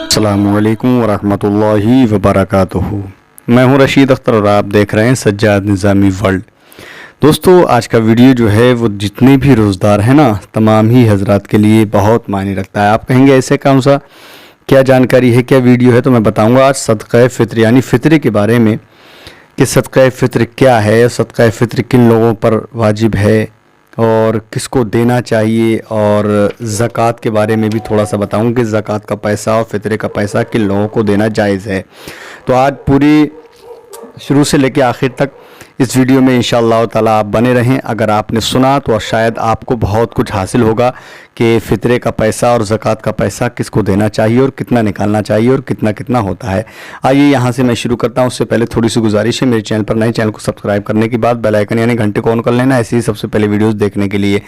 السلام علیکم ورحمۃ اللہ وبرکاتہ۔ میں ہوں رشید اختر اور آپ دیکھ رہے ہیں سجاد نظامی ورلڈ۔ دوستو، آج کا ویڈیو جو ہے وہ جتنے بھی روزدار ہیں نا، تمام ہی حضرات کے لیے بہت معنی رکھتا ہے۔ آپ کہیں گے ایسے کون سا کیا جانکاری ہے، کیا ویڈیو ہے؟ تو میں بتاؤں گا آج صدقہ فطر یعنی فطرے کے بارے میں، کہ صدقہ فطر کیا ہے، صدقہ فطر کن لوگوں پر واجب ہے اور کس کو دینا چاہیے، اور زکوٰۃ کے بارے میں بھی تھوڑا سا بتاؤں کہ زکوٰۃ کا پیسہ اور فطرے کا پیسہ کن لوگوں کو دینا جائز ہے۔ تو آج پوری شروع سے لے کے آخر تک اس ویڈیو میں انشاءاللہ تعالیٰ آپ بنے رہیں۔ اگر آپ نے سنا تو شاید آپ کو بہت کچھ حاصل ہوگا کہ فطرے کا پیسہ اور زکوٰۃ کا پیسہ کس کو دینا چاہیے اور کتنا نکالنا چاہیے اور کتنا ہوتا ہے۔ آئیے یہاں سے میں شروع کرتا ہوں۔ اس سے پہلے تھوڑی سی گزارش ہے، میرے چینل پر نئے، چینل کو سبسکرائب کرنے کے بعد بیل آئیکن یعنی گھنٹے کو آن کر لینا، ایسے ہی سب سے پہلے ویڈیوز دیکھنے کے لیے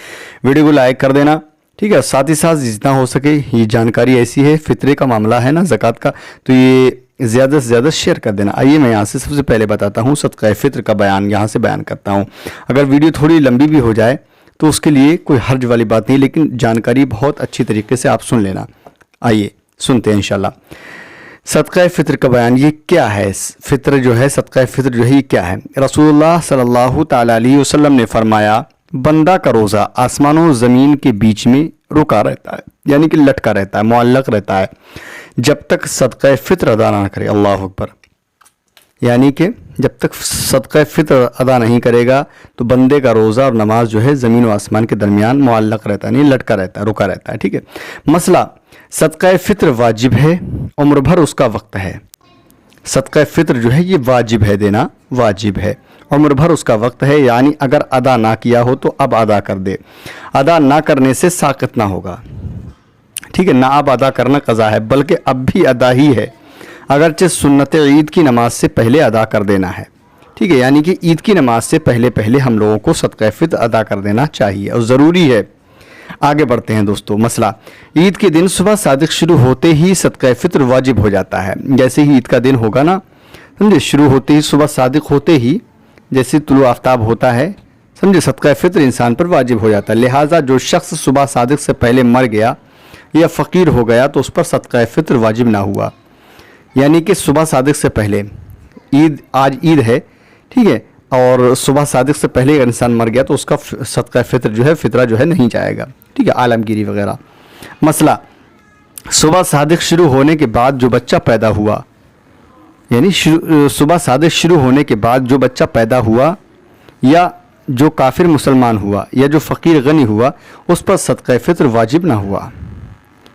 ویڈیو کو لائک کر دینا، ٹھیک ہے؟ ساتھ ہی ساتھ جتنا ہو سکے یہ جانکاری ایسی ہے، فطرے کا معاملہ ہے نا، زکوٰۃ کا، تو یہ زیادہ سے زیادہ شیئر کر دینا۔ آئیے میں یہاں سے سب سے پہلے بتاتا ہوں صدقہ فطر کا بیان، یہاں سے بیان کرتا ہوں۔ اگر ویڈیو تھوڑی لمبی بھی ہو جائے تو اس کے لیے کوئی حرج والی بات نہیں، لیکن جانکاری بہت اچھی طریقے سے آپ سن لینا۔ آئیے سنتے ہیں انشاءاللہ۔ صدقہ فطر کا بیان یہ کیا ہے؟ فطر جو ہے، صدقہ فطر جو ہے یہ کیا ہے؟ رسول اللہ صلی اللہ تعالیٰ علیہ وسلم نے فرمایا، بندہ کا روزہ آسمان و زمین کے بیچ میں رکا رہتا ہے، یعنی کہ لٹکا رہتا ہے، معلق رہتا ہے، جب تک صدقہ فطر ادا نہ کرے۔ اللہ اکبر! یعنی کہ جب تک صدقہ فطر ادا نہیں کرے گا تو بندے کا روزہ اور نماز جو ہے زمین و آسمان کے درمیان معلق رہتا ہے، نہیں لٹکا رہتا ہے، رکا رہتا ہے، ٹھیک ہے؟ مسئلہ: صدقہ فطر واجب ہے، عمر بھر اس کا وقت ہے۔ صدقہ فطر جو ہے یہ واجب ہے، دینا واجب ہے، عمر بھر اس کا وقت ہے، یعنی اگر ادا نہ کیا ہو تو اب ادا کر دے، ادا نہ کرنے سے ساقط نہ ہوگا، ٹھیک ہے؟ نہ اب ادا کرنا قضا ہے بلکہ اب بھی ادا ہی ہے، اگرچہ سنت عید کی نماز سے پہلے ادا کر دینا ہے، ٹھیک ہے؟ یعنی کہ عید کی نماز سے پہلے ہم لوگوں کو صدقہ فطر ادا کر دینا چاہیے اور ضروری ہے۔ آگے بڑھتے ہیں دوستو۔ مسئلہ: عید کے دن صبح صادق شروع ہوتے ہی صدقہ فطر واجب ہو جاتا ہے۔ جیسے ہی عید کا دن ہوگا نا، سمجھے، شروع ہوتے ہی، صبح صادق ہوتے ہی، جیسے طلوع آفتاب ہوتا ہے، سمجھے، صدقہ فطر انسان پر واجب ہو جاتا ہے۔ لہٰذا جو شخص صبح صادق سے پہلے مر گیا یا فقیر ہو گیا تو اس پر صدقہ فطر واجب نہ ہوا، یعنی کہ صبح صادق سے پہلے، آج عید ہے، ٹھیک ہے، اور صبح صادق سے پہلے اگر انسان مر گیا تو اس کا صدقہ فطر جو ہے، فطرہ جو ہے نہیں جائے گا، ٹھیک ہے؟ عالمگیری وغیرہ۔ مسئلہ: صبح صادق شروع ہونے کے بعد جو بچہ پیدا ہوا، یعنی صبح صادق شروع ہونے کے بعد جو بچہ پیدا ہوا یا جو کافر مسلمان ہوا یا جو فقیر غنی ہوا، اس پر صدقہ فطر واجب نہ ہوا۔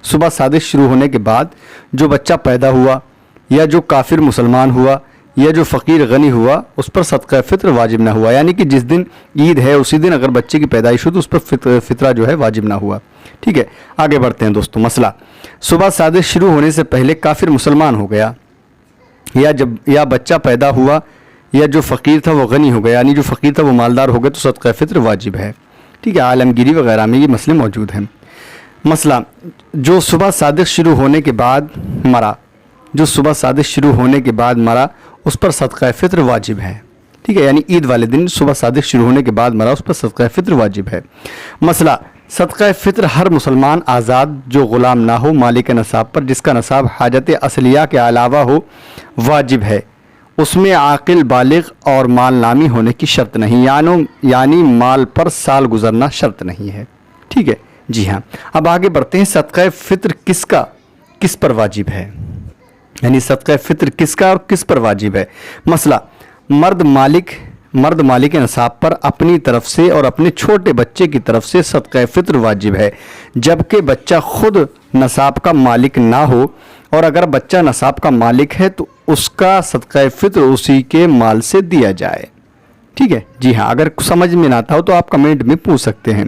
صبح صادق شروع ہونے کے بعد جو بچہ پیدا ہوا یا جو کافر مسلمان ہوا یا جو فقیر غنی ہوا، اس پر صدقہ فطر واجب نہ ہوا، یعنی کہ جس دن عید ہے اسی دن اگر بچے کی پیدائش ہو تو اس پر فطرہ جو ہے واجب نہ ہوا، ٹھیک ہے؟ آگے بڑھتے ہیں دوستو۔ مسئلہ: صبح صادق شروع ہونے سے پہلے کافر مسلمان ہو گیا یا بچہ پیدا ہوا یا جو فقیر تھا وہ غنی ہو گیا، یعنی جو فقیر تھا وہ مالدار ہو گیا تو صدقہ فطر واجب ہے، ٹھیک ہے؟ عالمگیری وغیرہ میں یہ مسئلے موجود ہیں۔ مسئلہ: جو صبح صادق شروع ہونے کے بعد مرا، جو صبح صادق شروع ہونے کے بعد مرا، اس پر صدقہ فطر واجب ہے، ٹھیک ہے؟ یعنی عید والے دن صبح صادق شروع ہونے کے بعد مرا، اس پر صدقہ فطر واجب ہے۔ مسئلہ: صدقہ فطر ہر مسلمان آزاد جو غلام نہ ہو مالک نصاب پر، جس کا نصاب حاجت اصلیہ کے علاوہ ہو، واجب ہے۔ اس میں عاقل بالغ اور مال نامی ہونے کی شرط نہیں، یعنی مال پر سال گزرنا شرط نہیں ہے، ٹھیک ہے؟ جی ہاں۔ اب آگے بڑھتے ہیں، صدقہ فطر کس پر واجب ہے، یعنی صدقہ فطر کس کا اور کس پر واجب ہے؟ مسئلہ: مرد مالک نصاب پر اپنی طرف سے اور اپنے چھوٹے بچے کی طرف سے صدقہ فطر واجب ہے، جبکہ بچہ خود نصاب کا مالک نہ ہو، اور اگر بچہ نصاب کا مالک ہے تو اس کا صدقہ فطر اسی کے مال سے دیا جائے، ٹھیک ہے؟ جی ہاں، اگر سمجھ میں نہ آتا ہو تو آپ کمنٹ میں پوچھ سکتے ہیں۔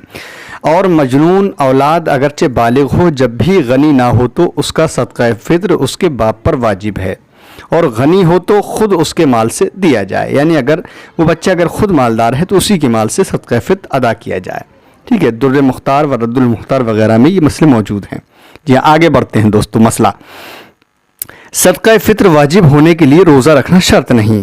اور مجنون اولاد اگرچہ بالغ ہو جب بھی غنی نہ ہو تو اس کا صدقہ فطر اس کے باپ پر واجب ہے، اور غنی ہو تو خود اس کے مال سے دیا جائے، یعنی اگر وہ بچہ اگر خود مالدار ہے تو اسی کے مال سے صدقہ فطر ادا کیا جائے، ٹھیک ہے؟ در مختار و رد المختار وغیرہ میں یہ مسئلے موجود ہیں۔ جی آگے بڑھتے ہیں دوستو۔ مسئلہ: صدقہ فطر واجب ہونے کے لیے روزہ رکھنا شرط نہیں،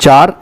4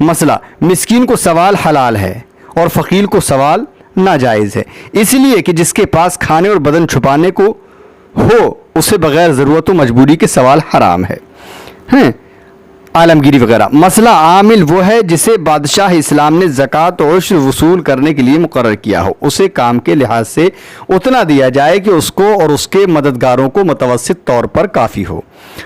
مسئلہ مسکین کو سوال حلال ہے اور فقیر کو سوال ناجائز ہے، اس لیے کہ جس کے پاس کھانے اور بدن چھپانے کو ہو اسے بغیر ضرورت و مجبوری کے سوال حرام ہے۔ عالمگیری وغیرہ۔ مسئلہ عامل وہ ہے جسے بادشاہ اسلام نے زکوٰۃ و عشر وصول کرنے کے لیے مقرر کیا ہو، اسے کام کے لحاظ سے اتنا دیا جائے کہ اس کو اور اس کے مددگاروں کو متوسط طور پر کافی ہو،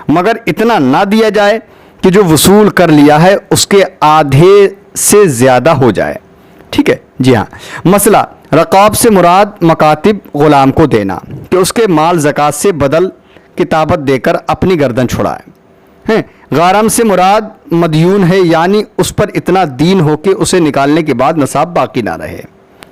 مگر اتنا نہ دیا جائے کہ جو وصول کر لیا ہے اس کے آدھے سے زیادہ ہو جائے۔ ٹھیک ہے جی ہاں۔ مسئلہ رقاب سے مراد مکاتب غلام کو دینا کہ اس کے مال زکوٰۃ سے بدل کتابت دے کر اپنی گردن چھڑائے۔ غارم سے مراد مدیون ہے، یعنی اس پر اتنا دین ہو کہ اسے نکالنے کے بعد نصاب باقی نہ رہے۔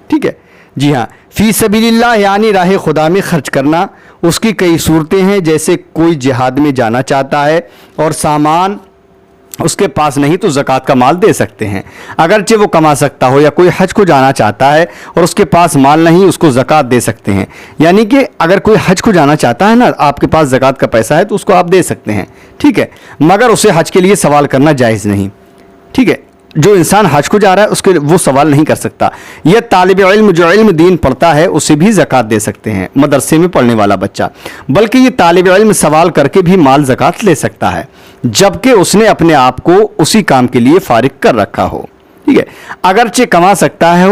ٹھیک ہے جی ہاں۔ فی سبیل اللہ یعنی راہ خدا میں خرچ کرنا، اس کی کئی صورتیں ہیں، جیسے کوئی جہاد میں جانا چاہتا ہے اور سامان اس کے پاس نہیں تو زکوٰۃ کا مال دے سکتے ہیں، اگرچہ وہ کما سکتا ہو، یا کوئی حج کو جانا چاہتا ہے اور اس کے پاس مال نہیں، اس کو زکوٰۃ دے سکتے ہیں، یعنی کہ اگر کوئی حج کو جانا چاہتا ہے نا، آپ کے پاس زکوٰۃ کا پیسہ ہے تو اس کو آپ دے سکتے ہیں، ٹھیک ہے، مگر اسے حج کے لیے سوال کرنا جائز نہیں۔ ٹھیک ہے، جو انسان حج کو جا رہا ہے اس کے وہ سوال نہیں کر سکتا۔ یہ طالب علم جو علم دین پڑھتا ہے اسے بھی زکوٰۃ دے سکتے ہیں، مدرسے میں پڑھنے والا بچہ، بلکہ یہ طالب علم سوال کر کے بھی مال زکوٰۃ لے سکتا ہے جبکہ اس نے اپنے آپ کو اسی کام کے لیے فارغ کر رکھا ہو۔ ٹھیک ہے، اگرچہ کما سکتا ہے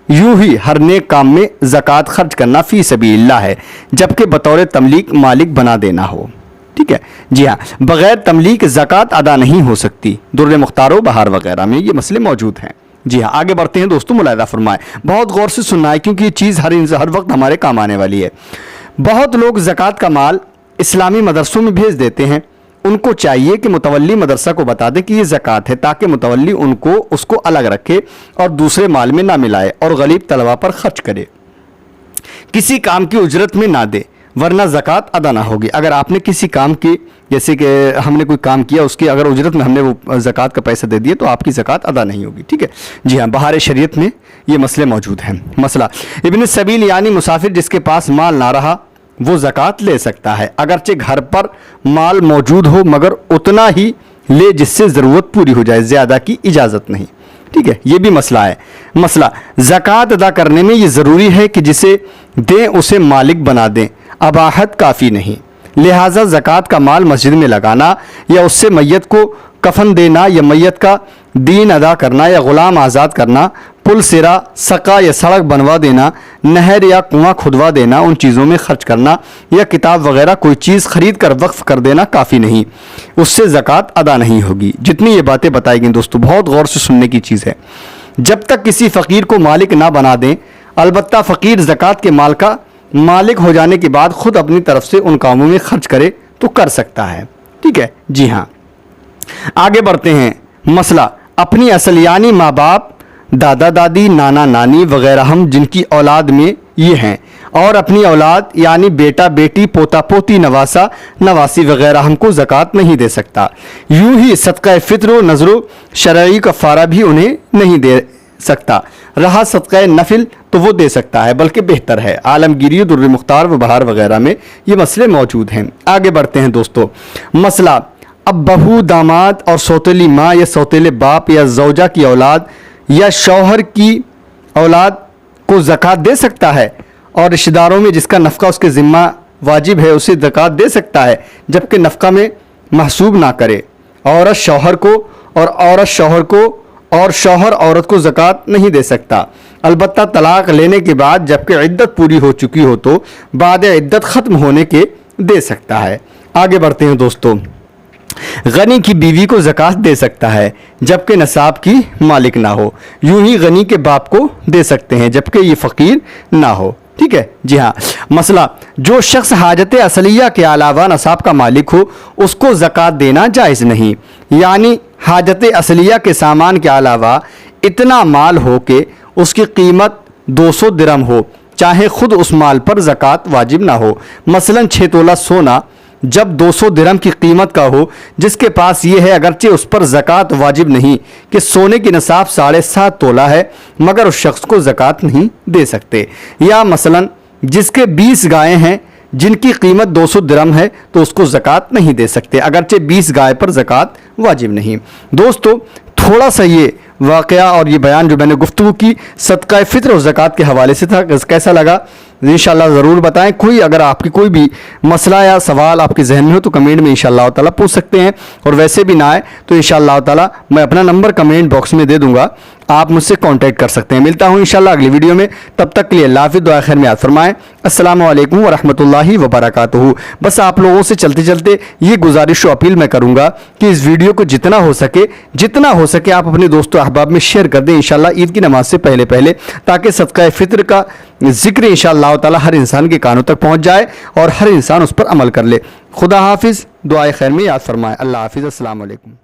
یوں ہی ہر نیک کام میں زکوٰۃ خرچ کرنا فی سبیل اللہ ہے، جبکہ بطور تملیک مالک بنا دینا ہو۔ ٹھیک ہے جی ہاں، بغیر تملیک زکوٰۃ ادا نہیں ہو سکتی۔ در مختار و بہار وغیرہ میں یہ مسئلے موجود ہیں۔ جی ہاں، آگے بڑھتے ہیں دوستوں، ملاحظہ فرمائیں، بہت غور سے سننا ہے کیونکہ یہ چیز ہر وقت ہمارے کام آنے والی ہے۔ بہت لوگ زکوٰۃ کا مال اسلامی مدرسوں میں بھیج دیتے ہیں، ان کو چاہیے کہ متولی مدرسہ کو بتا دے کہ یہ زکوٰۃ ہے، تاکہ متولی اس کو الگ رکھے اور دوسرے مال میں نہ ملائے اور غریب طلبہ پر خرچ کرے، کسی کام کی اجرت میں نہ دے، ورنہ زکوٰۃ ادا نہ ہوگی۔ اگر آپ نے کسی کام کی، جیسے کہ ہم نے کوئی کام کیا، اس کی اگر اجرت میں ہم نے وہ زکوٰۃ کا پیسہ دے دیا تو آپ کی زکوٰۃ ادا نہیں ہوگی۔ ٹھیک ہے جی ہاں، بہار شریعت میں یہ مسئلے موجود ہیں۔ مسئلہ ابن السبیل یعنی مسافر جس کے پاس مال نہ رہا وہ زکوٰۃ لے سکتا ہے، اگرچہ گھر پر مال موجود ہو، مگر اتنا ہی لے جس سے ضرورت پوری ہو جائے، زیادہ کی اجازت نہیں۔ ٹھیک ہے، یہ بھی مسئلہ ہے۔ مسئلہ زکوٰۃ ادا کرنے میں یہ ضروری ہے کہ جسے دیں اسے مالک بنا دیں، اباحت کافی نہیں، لہٰذا زکوٰۃ کا مال مسجد میں لگانا یا اس سے میت کو کفن دینا یا میت کا دین ادا کرنا یا غلام آزاد کرنا، پل سرا سقا یا سڑک بنوا دینا، نہر یا کنواں کھدوا دینا، ان چیزوں میں خرچ کرنا یا کتاب وغیرہ کوئی چیز خرید کر وقف کر دینا کافی نہیں، اس سے زکوٰۃ ادا نہیں ہوگی۔ جتنی یہ باتیں بتائی گئیں دوستو بہت غور سے سننے کی چیز ہے۔ جب تک کسی فقیر کو مالک نہ بنا دیں، البتہ فقیر زکوٰۃ کے مال کا مالک ہو جانے کے بعد خود اپنی طرف سے ان کاموں میں خرچ کرے تو کر سکتا ہے۔ ٹھیک ہے جی ہاں، آگے بڑھتے ہیں۔ مسئلہ اپنی اصل یعنی ماں باپ، دادا دادی، نانا نانی وغیرہ ہم جن کی اولاد میں یہ ہیں، اور اپنی اولاد یعنی بیٹا بیٹی، پوتا پوتی، نواسا نواسی وغیرہ ہم کو زکوٰۃ نہیں دے سکتا۔ یوں ہی صدقہ فطر و نذر و شرعی کفارہ بھی انہیں نہیں دے سکتا، رہا صدقہ نفل تو وہ دے سکتا ہے، بلکہ بہتر ہے۔ عالمگیری، در مختار و بہار وغیرہ میں یہ مسئلے موجود ہیں۔ آگے بڑھتے ہیں دوستو۔ مسئلہ اب بہو، داماد اور سوتیلی ماں یا سوتیلے باپ یا زوجہ کی اولاد یا شوہر کی اولاد کو زکوٰۃ دے سکتا ہے، اور رشتہ داروں میں جس کا نفقہ اس کے ذمہ واجب ہے اسے زکوٰۃ دے سکتا ہے، جبکہ نفقہ میں محسوب نہ کرے۔ عورت شوہر کو اور عورت شوہر کو اور شوہر عورت کو زکوٰۃ نہیں دے سکتا، البتہ طلاق لینے کے بعد جبکہ عدت پوری ہو چکی ہو تو بعد عدت ختم ہونے کے دے سکتا ہے۔ آگے بڑھتے ہیں دوستو۔ غنی کی بیوی کو زکوٰۃ دے سکتا ہے جبکہ نصاب کی مالک نہ ہو، یوں ہی غنی کے باپ کو دے سکتے ہیں جبکہ یہ فقیر نہ ہو۔ ٹھیک ہے جی ہاں۔ مسئلہ جو شخص حاجت اصلیہ کے علاوہ نصاب کا مالک ہو اس کو زکوٰۃ دینا جائز نہیں، یعنی حاجت اصلیہ کے سامان کے علاوہ اتنا مال ہو کہ اس کی قیمت 200 درہم ہو، چاہے خود اس مال پر زکوٰۃ واجب نہ ہو۔ مثلا 6 تولہ سونا جب 200 درہم کی قیمت کا ہو، جس کے پاس یہ ہے اگرچہ اس پر زکوٰۃ واجب نہیں کہ سونے کی نصاب 7.5 تولہ ہے، مگر اس شخص کو زکوٰۃ نہیں دے سکتے۔ یا مثلا جس کے 20 گائے ہیں جن کی قیمت 200 درہم ہے تو اس کو زکوٰۃ نہیں دے سکتے، اگرچہ 20 گائے پر زکوٰۃ واجب نہیں۔ دوستو تھوڑا سا یہ واقعہ اور یہ بیان جو میں نے گفتگو کی صدقہ فطر اور زکوٰۃ کے حوالے سے تھا، کیسا لگا انشاءاللہ ضرور بتائیں۔ کوئی اگر آپ کی کوئی بھی مسئلہ یا سوال آپ کے ذہن میں ہو تو کمنٹ میں انشاءاللہ تعالیٰ پوچھ سکتے ہیں، اور ویسے بھی نہ آئے تو انشاءاللہ تعالیٰ میں اپنا نمبر کمنٹ باکس میں دے دوں گا، آپ مجھ سے کانٹیکٹ کر سکتے ہیں۔ ملتا ہوں انشاءاللہ اگلی ویڈیو میں، تب تک کے لیے اللہ حافظ، دعا خیر میں یاد فرمائیں۔ السلام علیکم ورحمۃ اللہ وبرکاتہ۔ بس آپ لوگوں سے چلتے چلتے یہ گزارش و اپیل میں کروں گا کہ اس ویڈیو کو جتنا ہو سکے آپ اپنے دوست و احباب میں شیئر کر دیں انشاءاللہ عید کی نماز سے پہلے، تاکہ صدقہ فطر کا ذکر انشاءاللہ تعالی ہر انسان کے کانوں تک پہنچ جائے اور ہر انسان اس پر عمل کر لے۔ خدا حافظ، دعائے خیر میں یاد فرمائے۔ اللہ حافظ، السلام علیکم۔